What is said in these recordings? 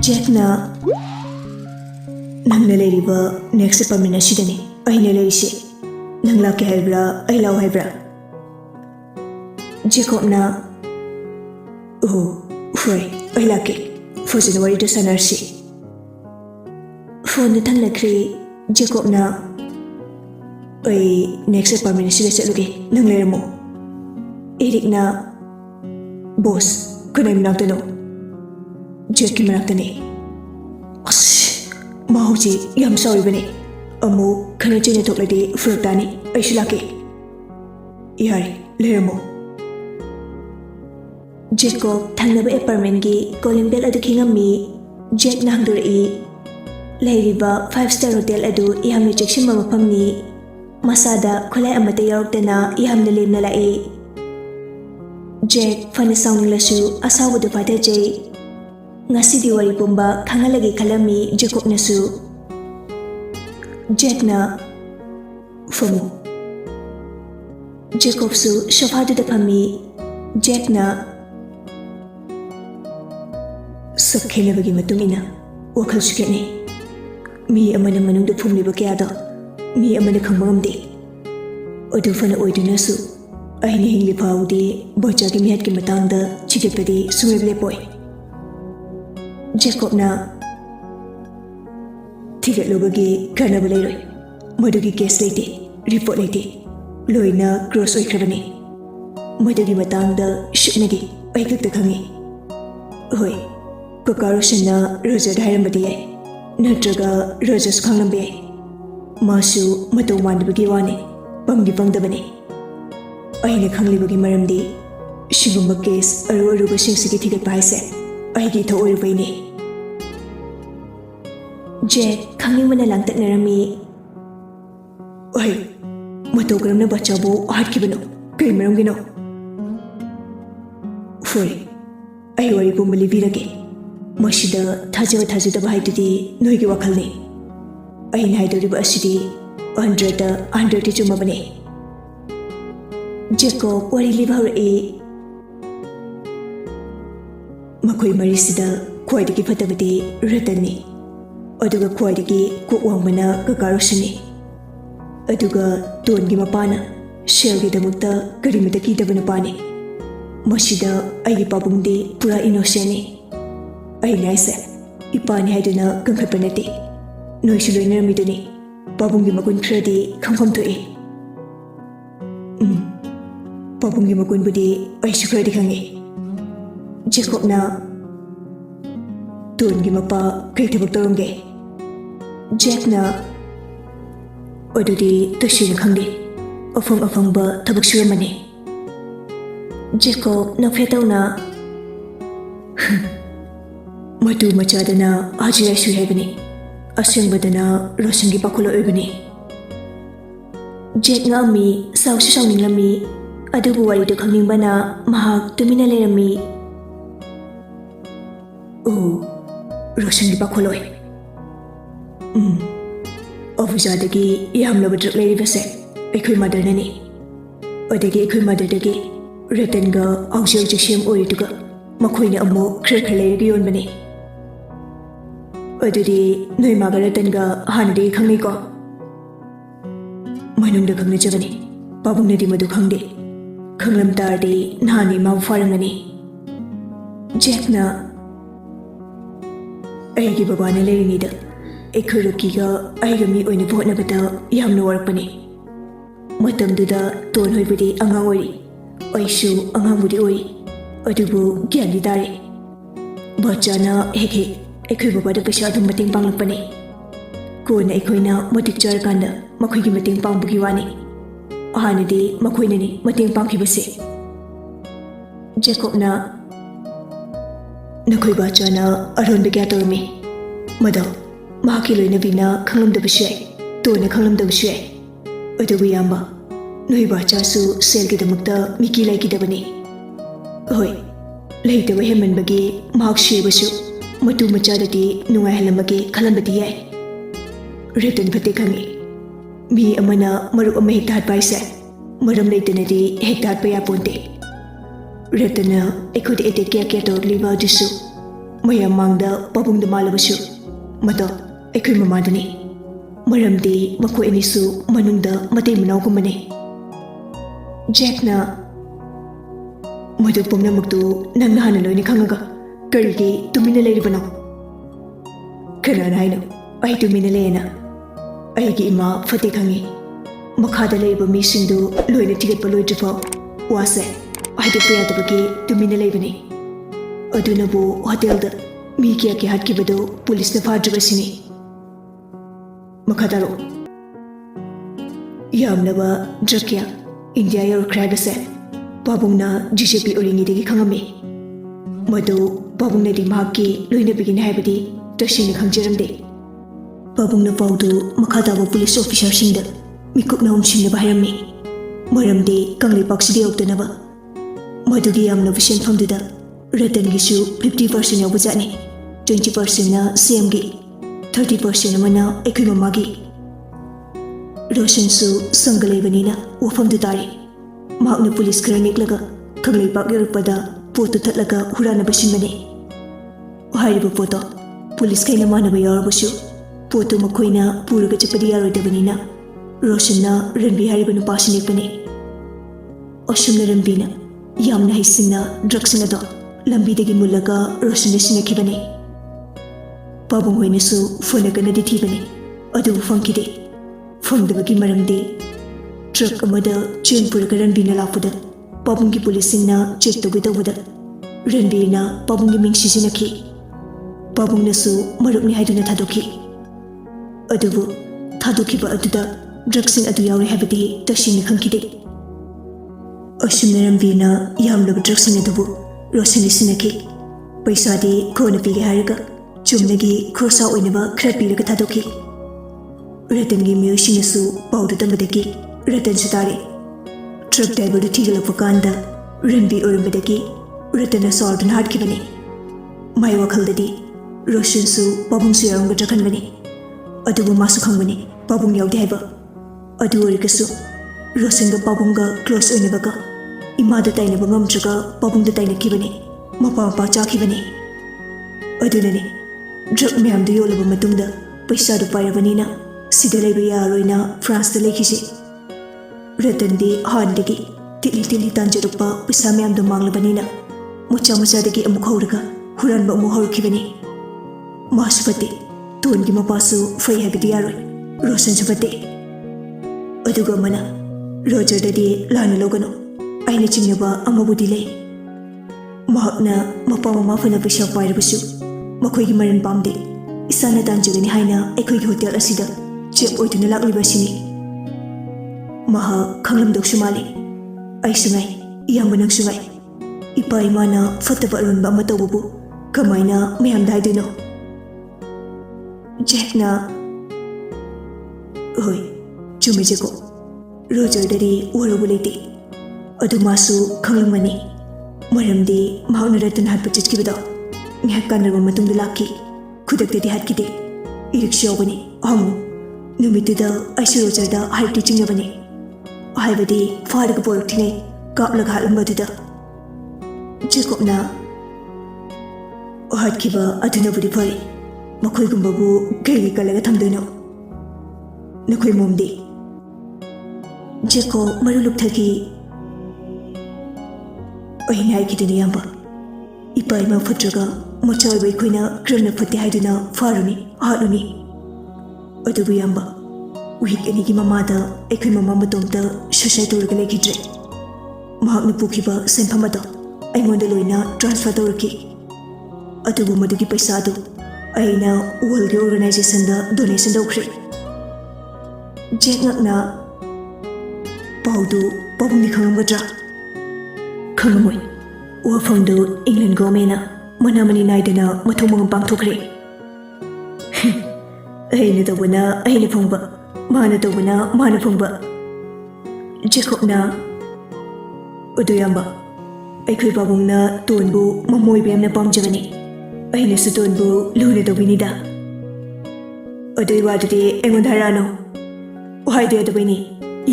Jackna Nang Naleriba next apartment Sidani. I Nalerishi Nang Laki Hebra, I love Hebra. Jacobna Oh, Frey, I like it. For January to Sanarsi. For the Tanlakri, Jacobna I next apartment Sidasaluki, Nang Lermo. Ericna Boss, could I not know? Jack Maratani. Mahouji, I'm sorry, Benny. Amu, can I change it up lady for Danny? I should like it. Yari, Lermo. Jacob, Tanaba apartment gi, calling bell at the king of me. Jack Nangdur E. Lady 5-star hotel adu, Iham rejection mama pamni. Masada, Kola Amate Yorktana, Iham the Lim Nala E. Jack, funny sounding lasu, asaw with the fighter J. Ngasi diwari pumba, kangalagi kalami, Jacob nasu. Jack na Famu. Jacob su, shafadu the pami. Jack na Sakhe bagi matungina, wakal suketni. Mi amana manung the pumli bakiado. Mi amana kambamdi. Odufana oidunasu. Aini hingli paudi, bocha ki mihat ki matangda, chikipadi, sumible boy. Jacob na Tigat lobagi, karnabalero. Madugi case lady, report lady. Loina cross oikrabani. Madugi matangda, shuknagi, aikak the kangi. Hoi. Kakarosana Roja Hirambadia Natraga Rojas Kangambe Masu Mato Wandabagi, Bangi Bangdabani. Aina Kanglibagi Maramdi, Shibumba case, Aruba Sing ticket paise, Aigi to Urvani. Jack, coming when I landed near me. Oi, Matogram Bachabo, Hardkibano, Grimerungino. Fully, I worry Bumbali Vidagi. Mashida Taja Bahidi, Noigi Wakali. I inhided the city, 100 Jumabani. Jacob, what he live her a Makoi Marisida, quite a gifatabati, Retani. Aduga quite a gay, cook wangmana, Gagarosani. Aduga, Don Gimapana, Shelgi the Mutta, Garimitaki the Vanapani. Mashida, Ayipabundi, Pura Inoseni. I said, Ipani Haduna, Gankapanati. No Shilina Miduni, Babungi Makun Tradi, come to it. Babungi Makun Budi, I should credit Hangi. Jacob na Don't give up a great Torunge. Jack na Odudi, Toshin Hangi, or from a fumba, Tabaksuramani. Jacob na Fetona. Matu Machadana, Ajira Shuhebani, Asing Badana, Rosangi Pakulo Ubani. Jack Nami, South Shawning Lami, Adubuari to Kaming Bana, Mahak, Domina Lerami. Oh, Rosangi Pakuloi. Officerdagi, Yam Lobadr Lady Vese, Equi Mother Nani. Odegi Equi Mother Degi, Retenga, Auxil Jishim Orituga, Maquina Amo, Cracker Lady on Bani. Adudi, no Margaretanga, Handy Kangigo. Manum the Kangajavani, Babunadi Madu Kangi, Kangam Dardi, Nani Mau Farangani. Jack na I give a one lady neither. A Kurukiga, I give me when you put Nabata, Yam no work bunny. Matam do the Don Hobudi, Angawari. I shoe Angawudi Oi. Adubu, Gandhi Dari. Bachana, Heke. Equivalent by the Pashadu Mating Pangapani. Go na Equina, Motic Jarganda, Makuki Mating Pambukiwani. Hanadi, Makuinani, Mating Pankibasi. Jacob na Nakui Bachana, Aron Begato me. Madam, Makilo Navina, Kalam the Bishay, Tona Kalam the Bishay. Udawiyamba, Nui Bachasu, Selgi the Mukta, Miki Laki Dabani. Oi, later we him and Bagi, Mark Shebasu. Matu Machadati, Nuahalamaki, Kalambati. Written Patikangi. Me Amana, Maru Mahitad by set. Madam Latinity, Hectad by Aponte. Retana, I could eat a caketo liver disu. mayam mangda pabung da malabasu mato ekhui mamadani maramdi makoi anisu manungda matay manaw kumane Jack na madu pumnamaktu nang nahana loy ni khangaga karigi tumina leiribano kanana haino ai tumina leena aigi ima fate khangi makhada leiba misingdu loina tigetpa loidrafo wase aide payadabagi tumina leibani adunabu hotel da mi kya ke hatkibado police na fadrabasini makadaro yamnaba drakya India yor kragase babungna GCP oringi degi khangami madu babungna di mahaki loina begin haibadi tashini khangjaramde babungna paudu makadaba police officer singda mikupna umsingna baharammi maramde kangli paksidi oktanaba madugi yamna vision famduda Ratan gisu 50% yawbajani 20% na CM gi 30% amana ekhui mamagi Roshan su sangalaibanina wafam du tari mahakna police kara neklaga kanglai pak yorukpada poto thatlaga hurana basinbane hairiba poto police kaina manaba yarabasu poto makoina puraga chapadi yaroidabanina Roshan na Ranbi hariba nupasinekpane Ashumna Ranbina yamna haisingna drugs sinado lambidagi mulaga Roshan sinakibane Pabung hoinasu phone thibane adu fangkide Fangdabagi maramde truck amada chen puraga Ranbina lakpada Pabunggi policingna check tawida Ranbina Pabunggi ming sisinaki Pabungnasu marukni haiduna thadoki adubu thadokiba aduda drugsing adu yauri habadi tashini khangkide Ashumna Ranbina yamlaba drugsing adubu Rosani sinaki paisadi khona pige haraga chumnagi khosa oinaba khra piraga thadoki Ratan gi miyosinasu paudu tambadagi Ratan sutare truck driver du thigalakpa kanda Ranbi orambadagi Ratana soldan hatkibane mai wakhaldadi Roshan su Pabung su yaramgadra khanbane adubu masu khangbane Pabung yawde haiba adu origasu Roshan ga Pabung ga close oinabaga imada tainaba ngamdraga Pabung da tainakibane mapa chakibane adunane drug mayamdu yolaba matungda paisa du pairabanina Sida laiba yaroina France da laikise Ratandi handagi tili tanjarukpa pisa mayamdu manglabanina mucha dagi amuk hauraga huranba amuk haurukibane masu fate tongi mapasu fai habidi yaroi Roshan su fate aduga mana Roger dadi lana logano aina chingnaba amabudi lai mahakna mapa mama fana pisa pairabasu makoigi maran pamde isana tanjagani haina ekoigi hotel asida Chep oituna laklibasini maha khanglamdoksu mali aisungai iyambanang sungai ipa imana fataba aronba ama tawbabu kamaina mayam daidino Jack na oi chumejeko Roger dari warabu leite adu masu khanglamani maramdi mahakna Ratan hatpa chachkibada ngak kanraba matungda lakki khudaktadi hatkide irikshawbani hamu Numituda aisu Rogerda haiti chingnabane haibadi faraga poruktingai kaplaga halambadida Jacobna hatkiba adunabudi fari makoi gumbabu kari kalaga thamdoino nakoi momdi Jacob maruluk thaki aina haikiduni yamba ipa ima fatraga machai bai koina kramna phatti haiduna faruni haaduni adubu yamba week anigi mamada ekhui mama matomta suicide torga lekidre mahakna pukhiba senphamada aingonda loina transfer torki adubu madugi paisa adu aina world organization da donation dawkhre jengakna paudu pabungni khangamgadra khangamoi wafamdu England government manamani naidana mathomang pangthokre aina tawbana aina phangba mana tawbana mana phangba Jacobna uduyamba aikhoi babungna tonbu mamoi bemna pamjagani aina su tonbu luna tawbinida adui wadudi engonda harano ohaide adabini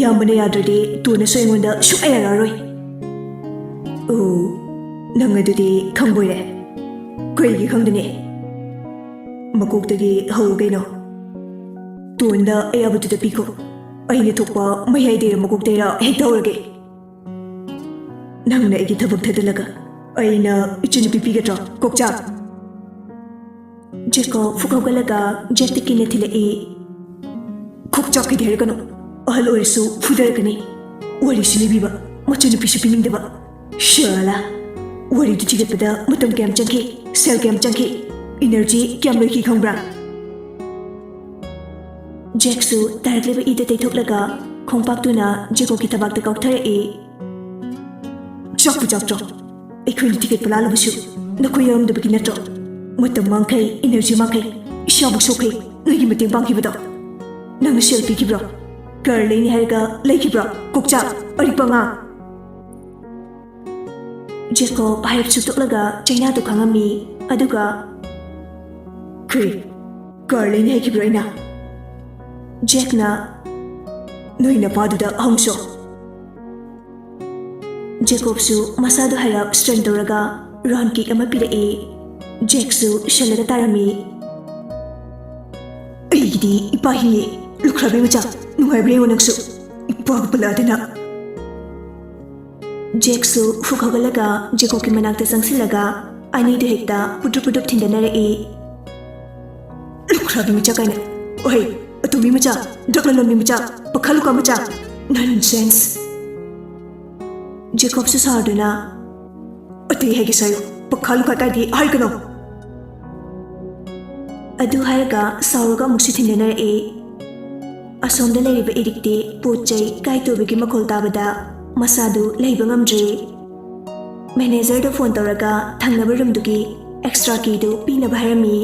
yambana yadradi tona so engonda shukaya raroi nang adudi khangboire ꯀꯩꯒꯤ ꯈꯪꯗꯅꯤ ꯃꯀꯣꯛꯇꯒꯤ ꯍꯧꯔꯨ ꯀꯩꯅꯣ ꯇꯣꯟꯗ ꯑꯌꯥꯕꯗꯨꯗ ꯄꯤꯈꯣ ꯑꯩꯅ ꯊꯣꯛꯄ ꯃꯌꯥꯏꯗꯩꯔ ꯃꯀꯣꯛꯇꯩꯔ ꯍꯦꯛꯇ ꯍꯧꯔꯒꯦ ꯅꯪꯅ ꯑꯩꯒꯤ ꯊꯕꯛ ꯊꯥꯗꯜꯂꯒ ꯑꯩꯅ ꯏꯆꯟꯅꯨꯄꯤ ꯄꯤꯒꯗ꯭ꯔꯣ ꯀꯣꯛꯆꯥꯛ ꯖꯦꯀꯣ ꯐꯨꯛ ꯍꯧꯒꯠꯂꯒ ꯖꯦꯛꯇ ꯀꯤꯟꯅ ꯊꯤꯜꯂꯛꯏ ꯀꯣꯛꯆꯥꯛꯀꯤꯗꯤ ꯍꯥꯏꯔꯛꯀꯅꯨ ꯑꯍꯜ ꯑꯣꯏꯔꯁꯨ ꯐꯨꯗꯔꯛꯀꯅꯤ ꯋꯥꯔꯤꯁꯨ ꯂꯤꯕꯤꯕ ꯃꯆꯟꯅꯨꯄꯤꯁꯨ ꯄꯤꯅꯤꯡꯗꯕ ꯁꯥꯂꯥ ꯋꯥꯔꯤꯗꯨ ꯊꯤꯒꯠꯄꯗ ꯃꯇꯝ ꯀꯌꯥꯝ ꯆꯪꯈꯤ ꯁꯦꯜ ꯀꯌꯥꯝ ꯆꯪꯈꯤ ꯏꯅꯔꯖꯤ ꯀꯌꯥꯝ ꯂꯣꯏꯈꯤ ꯈꯪꯕ꯭ꯔꯥ ꯖꯦꯛꯁꯨ ꯇꯥꯔꯛꯂꯤꯕ ꯏꯗ ꯇꯩꯊꯣꯛꯂꯒ ꯈꯣꯡꯄꯥꯛꯇꯨꯅ ꯖꯦꯀꯣꯕꯀꯤ ꯊꯕꯥꯛꯇ ꯀꯥꯎꯊꯔꯛꯏ ꯆꯥꯛꯄꯨ ꯆꯥꯛꯇ꯭ꯔꯣ ꯑꯩꯈꯣꯏꯅ ꯊꯤꯒꯠꯄ ꯂꯥꯜꯂꯕꯁꯨ ꯅꯈꯣꯏ ꯌꯥꯎꯔꯝꯗꯕꯒꯤ ꯅꯠꯇ꯭ꯔꯣ ꯃꯇꯝ ꯃꯥꯡꯈꯩ ꯏꯅꯔꯖꯤ ꯃꯥꯡꯈꯩ ꯏꯁꯥꯕꯨ ꯁꯣꯛꯈꯩ ꯅꯣꯏꯒꯤ ꯃꯇꯦꯡ ꯄꯥꯡꯈꯤꯕꯗꯣ ꯅꯪꯅ ꯁꯦꯜ ꯄꯤꯈꯤꯕ꯭ꯔꯣ ꯀꯔ ꯂꯩꯅꯤ ꯍꯥꯏꯔꯒ ꯂꯩꯈꯤꯕ꯭ꯔꯣ ꯀꯣꯛꯆꯥꯛ ꯑꯔꯤꯛꯄ ꯉꯥ ꯖꯦꯀꯣꯕ ꯍꯥꯏꯔꯞ ꯁꯨꯛꯇꯣꯛꯂꯒ ꯆꯩꯅꯥꯗꯨ ꯈꯪꯉꯝꯃꯤ ꯑꯗꯨꯒ ꯀꯔꯤ ꯀꯔ ꯂꯩꯅꯤ ꯍꯥꯏꯈꯤꯕ꯭ꯔꯣ ꯑꯩꯅ ꯖꯦꯛꯅ ꯅꯣꯏ ꯅꯄꯥꯗꯨꯗ ꯍꯪꯁꯣ ꯖꯦꯀꯣꯕꯁꯨ ꯃꯁꯥꯗꯨ ꯍꯥꯏꯔꯞ ꯁ꯭ꯇ꯭ꯔꯦꯟ ꯇꯧꯔꯒ ꯔꯥꯎꯟ ꯀꯤꯛ ꯑꯃ ꯄꯤꯔꯛꯏ ꯖꯦꯛꯁꯨ ꯁꯜꯂꯒ ꯇꯥꯔꯝꯃꯤ ꯑꯩꯒꯤꯗꯤ ꯏꯄꯥ ꯍꯤꯡꯉꯦ ꯂꯨꯈ꯭ꯔꯥꯕꯤ ꯃꯆꯥ ꯅꯨꯡꯉꯥꯏꯕ꯭ꯔꯥ ꯌꯦꯡꯉꯣ ꯅꯪꯁꯨ ꯏꯄꯥꯒ ꯄꯜꯂꯛꯑꯗꯅ ꯖꯦꯛꯁꯨ ꯐꯨꯛ ꯍꯧꯒꯠꯂꯒ ꯖꯦꯀꯣꯕꯀꯤ ꯃꯅꯥꯛꯇ ꯆꯪꯁꯤꯜꯂꯒ ꯑꯅꯤꯗꯨ ꯍꯦꯛꯇ ꯄꯨꯇ꯭ꯔꯨꯞ ꯄꯨꯇ꯭ꯔꯨꯞ ꯊꯤꯟꯗꯅꯔꯛꯏ ꯂꯨꯈ꯭ꯔꯥꯕꯤ ꯃꯆꯥ ꯀꯥꯏꯅ ꯑꯣꯍꯩ ꯑꯇꯣꯝꯕꯤ ꯃꯆꯥ ꯗ꯭ꯔꯛꯂꯂꯣꯟꯕꯤ ꯃꯆꯥ ꯄꯥꯈꯥꯂꯨꯀꯥ ꯃꯆꯥ ꯅꯟꯁꯦꯟꯁ ꯖꯦꯀꯣꯕꯁꯨ ꯁꯥꯎꯗꯨꯅ ꯑꯇꯩ ꯍꯥꯏꯒꯦ ꯁꯥꯌꯣ ꯄꯥꯈꯥꯂꯨꯀꯥ ꯀꯥꯏꯗꯤ ꯍꯥꯏꯒꯅꯣ ꯑꯗꯨ ꯍꯥꯏꯔꯒ ꯁꯥꯎꯔꯒ ꯑꯃꯨꯛꯁꯨ ꯊꯤꯟꯗꯅꯔꯛꯏ ꯑꯁꯣꯝꯗ ꯂꯩꯔꯤꯕ ꯏꯔꯤꯛꯇꯤ ꯄꯣꯠ ꯆꯩ ꯀꯥꯏꯇꯣꯕꯒꯤ ꯃꯈꯣꯜ ꯇꯥꯕꯗ ꯃꯁꯥꯗꯨ ꯂꯩꯕ ꯉꯝꯗ꯭ꯔꯤ ꯃꯦꯅꯦꯖꯔꯗ ꯐꯣꯟ ꯇꯧꯔꯒ ꯊꯪꯅꯕ ꯔꯨꯝꯗꯨꯒꯤ ꯑꯦꯛꯁꯇ꯭ꯔꯥ ꯀꯤꯗꯨ ꯄꯤꯅꯕ ꯍꯥꯏꯔꯝꯃꯤ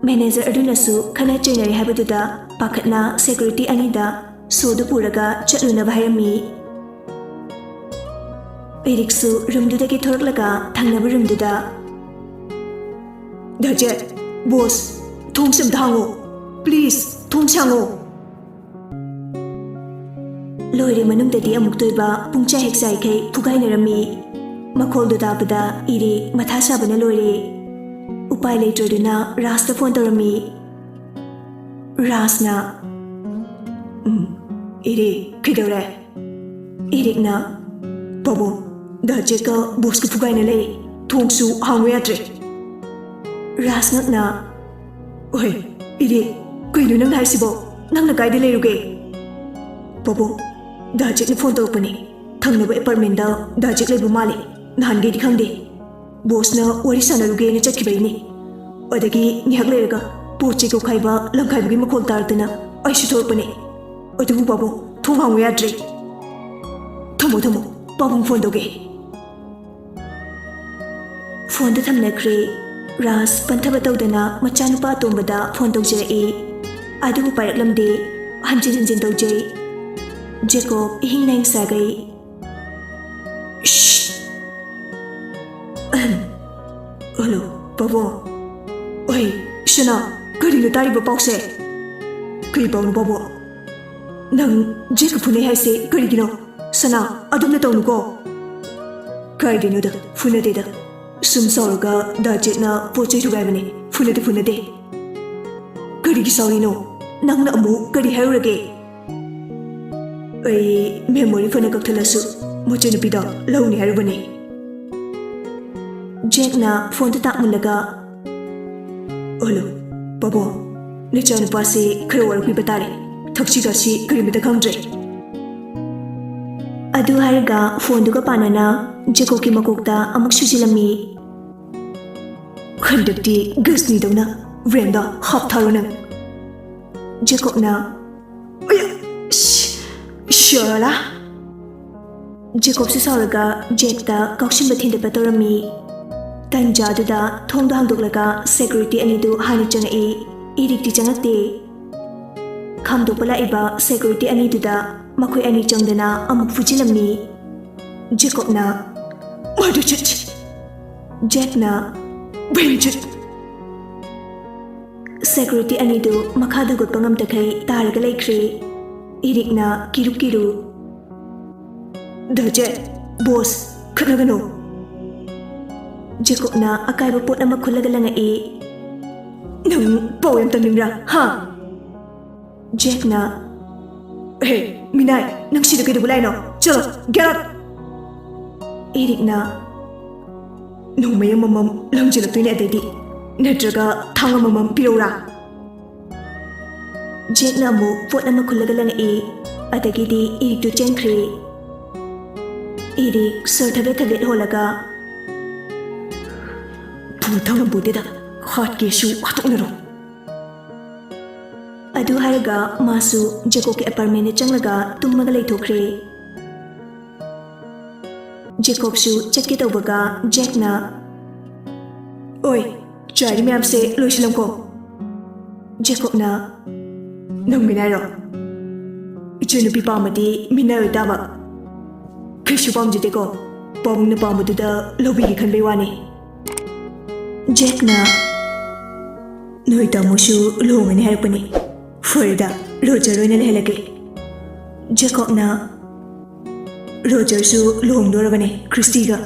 ꯃꯦꯅꯦꯖꯔ ꯑꯗꯨꯅꯁꯨ ꯈꯟꯅ ꯆꯩꯅꯔꯦ ꯍꯥꯏꯕꯗꯨꯗ ꯄꯥꯈꯠꯅ ꯁꯦꯀ꯭ꯌꯨꯔꯤꯇꯤ ꯑꯅꯤꯗ ꯁꯣꯗꯨ ꯄꯨꯔꯒ ꯆꯠꯂꯨꯅꯕ ꯍꯥꯏꯔꯝꯃꯤ ꯏꯔꯤꯛꯁꯨ ꯔꯨꯝꯗꯨꯗꯒꯤ ꯊꯣꯔꯛꯂꯒ ꯊꯪꯅꯕ ꯔꯨꯝꯗꯨꯗ ꯗꯖꯦ ꯕꯣꯁ ꯊꯣꯡꯁꯦ ꯑꯝꯇ ꯍꯥꯡꯉꯣ ꯄ꯭ꯂꯤꯖ ꯊꯣꯡꯁꯦ ꯍꯥꯡꯉꯣ ꯂꯣꯏꯔꯦ ꯃꯅꯨꯡꯗꯗꯤ ꯑꯃꯨꯛ ꯇꯣꯏꯕ ꯄꯨꯡꯆꯥꯏ ꯍꯦꯛ ꯆꯥꯏꯈꯩ ꯐꯨꯒꯥꯏꯅꯔꯝꯃꯤ ꯃꯈꯣꯜꯗꯨ ꯇꯥꯕꯗ ꯏꯔꯤꯛ ꯃꯊꯥ ꯁꯥꯕꯅ ꯂꯣꯏꯔꯦ ꯎꯄꯥꯏ ꯂꯩꯇ꯭ꯔꯗꯨꯅ ꯔꯥꯖꯇ ꯐꯣꯟ ꯇꯧꯔꯝꯃꯤ ꯔꯥꯖꯅ ꯏꯔꯤꯛ ꯀꯩꯗꯧꯔꯦ ꯏꯔꯤꯛꯅ ꯄꯥꯕꯨꯡ ꯗꯖꯦꯠꯀ ꯕꯣꯁꯀ ꯐꯨꯒꯥꯏꯅ ꯂꯩ ꯊꯣꯡꯁꯨ ꯍꯥꯡꯕ ꯌꯥꯗ꯭ꯔꯦ ꯔꯥꯖ ꯉꯛꯅ ꯑꯣꯍꯩ ꯏꯔꯤꯛ ꯀꯩꯅꯣ ꯅꯪꯅ ꯍꯥꯏꯁꯤꯕꯣ ꯅꯪꯅ ꯀꯥꯏꯗ ꯂꯩꯔꯨꯒꯦ ꯄꯥꯕꯨꯡ ꯗꯖꯦꯠꯅ ꯐꯣꯟ ꯇꯧꯔꯛꯄꯅꯤ ꯊꯪꯅꯕ ꯑꯦꯄꯥꯔꯠꯃꯦꯟꯗ ꯗꯖꯦꯠ ꯂꯩꯕ ꯃꯥꯜꯂꯤ ꯅꯍꯥꯟꯒꯩꯗꯤ ꯈꯪꯗꯦ ꯕꯣꯁꯅ ꯋꯥꯔꯤ ꯁꯥꯟꯅꯔꯨꯒꯦꯅ ꯆꯠꯈꯤꯕꯩꯅꯤ ꯑꯗꯒꯤ ꯉꯥꯏꯍꯥꯛ ꯂꯩꯔꯒ ꯄꯣꯠ ꯆꯩ ꯀꯧꯈꯥꯏꯕ ꯂꯪꯈꯥꯏꯕꯒꯤ ꯃꯈꯣꯜ ꯇꯥꯔꯛꯇꯅ ꯑꯩꯁꯨ ꯊꯣꯛꯂꯛꯄꯅꯤ ꯑꯗꯨꯕꯨ ꯄꯥꯕꯨꯡ ꯊꯣꯡ ꯍꯥꯡꯕ ꯌꯥꯗ꯭ꯔꯦ ꯊꯝꯃꯣ ꯄꯥꯕꯨꯡ ꯐꯣꯟ ꯇꯧꯒꯦ ꯐꯣꯟꯗ ꯊꯝꯅꯈ꯭ꯔꯦ ꯔꯥꯖ ꯄꯟꯊꯕ ꯇꯧꯗꯅ ꯃꯆꯥꯅꯨꯄꯥ ꯑꯇꯣꯝꯕꯗ ꯐꯣꯟ ꯇꯧꯖꯔꯛꯏ ꯑꯗꯨꯕꯨ ꯄꯥꯏꯔꯛꯂꯝꯗꯦ ꯍꯟꯖꯤꯟ ꯍꯟꯖꯤन तौजै जेकोब इहिंग नाइंग सागै हेलो बाबू ओए शना करिनो तारिबो पाउसे कई पाउनु बाबू नंग जेक फुने हाइसे करिगिनो सना अदुमने तौनुको काइदिनोदा फुनेदेदा सुम साउरगा दाजेना पोचै थुगाइबने फुनेदे करिगी साउरिनो नंगना अमु करि हाइरगे ऐ मेमोरी फने कक्थलसु मचनुपिदा लौनि हाइरबने जेकना फोन ताकमुलगा हेलो बाबू निचानुपासे खर वरपि बतारे थक्सिगासी करिमदा खंगद्रे अदु हाइरगा फोनदुगा पानना जेकोकी मकोकता अमुक सुजिलमी खंडक्ति गसनी दौना ब्रेंदा हापथारोना जेकोबना शला जेकोब से साउरगा जेकता काउसिनबा थिंदबा तौरमी तंजादुदा थोंदा हांदोकलगा सेक्युरिटी अनिदु हानि चंगई इरिक्ति चंगते खामदोपला इबा सेक्युरिटी अनिदुदा मखोय अनि चंगदना अमुक फुजिलमी जेकोबना मादुचट जेकना बेंचट security अनिदु मखादा गोटपा ngamtakai targa laikre irikna kiru daje boss khanagano Jacobna akaiba pot ama khulaga langai. Nang pau yam taningra, ha? Jackna, hey, Minai, nang sida kay dugulay no? Chalo, get up! Ericna, nung may mamam lang jilatoy na adadi, nadraga thanga mamam pirora. Jackna mo pot ama khulaga langai, adagidi Eric to chenkre. Eric sir thabet holaga. Putang budida, hot keshu hatok naro. Adu haraga masu Jacob ke apartment ne changlaga tummaga leithokre. Jacob su chakki tawbaga Jack na, oi, chari myam se loisilam ko. Jacob na, nang minaro. Ichunupi pamati minayo taba. Kishu pamjite ko, pamung na pamududa lobi ki khanbei wani. Jack na, noi tamusu longani harapani. Farida, Roger roina lehelake. Jacob na, Roger su long dorabane, Christiga.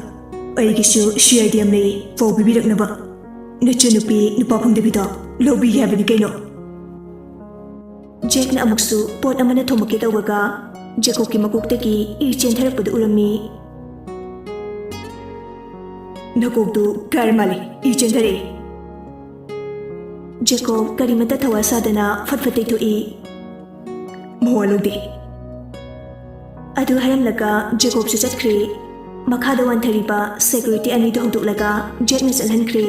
Aigisu CIDM le, fau bibirak naba. Nachanupi nupapang debito, lobi habani kaino. Jack na amuksu pot amana thomake tawbaga, Jacob ki makoktaki irchen tharapadu urami. Nakokdu karmali, irchen thare. Jacob karimata thawa sadana fatfatei thoi. Mawaludi. Adu haramlaga Jacob su chatkre. Makhada wanthariba security ani do hudulaga Jack na chalhankre.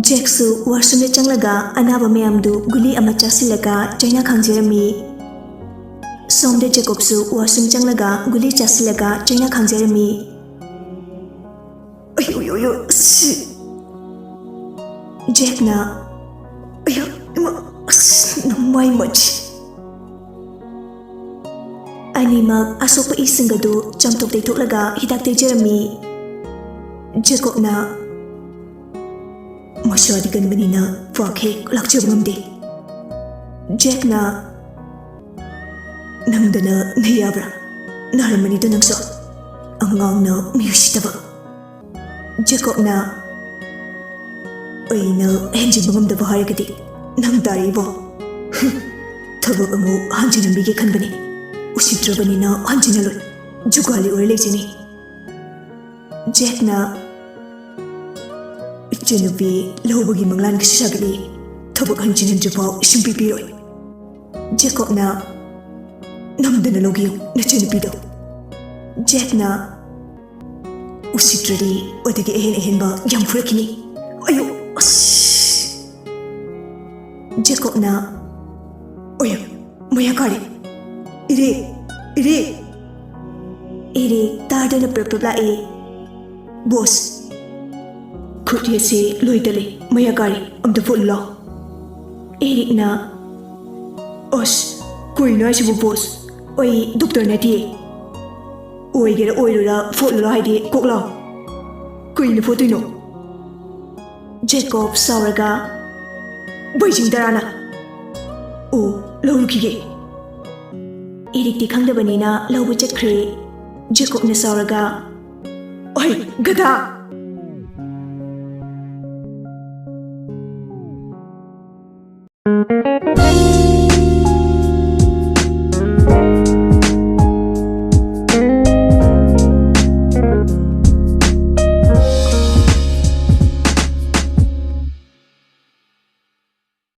Jack su washroom ne changlaga anaba mayamdu guli ama chasilaga chaina khangjerami. Somde Jacob su washroom changlaga guli chasilaga chaina khangjerami. Ayo Jack na, ayo namay much. Animag asopa isingadu chamtok tay tuklaga hidak tay Jeremy. Jacob na, masyadigan manina fakhe lakchab ngamdi. Jack na, nangdana nayabra, naramanito nangso, ang ngang na miyusitaba. Jacob na, aina henjin bangamdaba haragadi, nang daribo. Thabak amu hanjinambige khanbani. Usidrabani na hanjinalot, jugali or lejini. Jack na, Janubi lahubagi manglan kasisagali, thabak hanjinandrabaw isimpipiroi. Jacob na, namdana logiyo na Janubido. Jack na, usidradi odagi ehen ba yang furakini. Ayo, Jacob na, oyo, maya kari. Iri, tarda na perpebla Boss, kutya si loitale, maya kari, amda full Eric na, os, koi na sibu boss, oi, doktor na tiye. Oi gira oirura full haidi kokla. Koi na foto no. Jacob sauraga, Beijing darana. O, laurukige. Eric di khangdabanina laubu chatkre. Jacob na sauraga, oi, gada!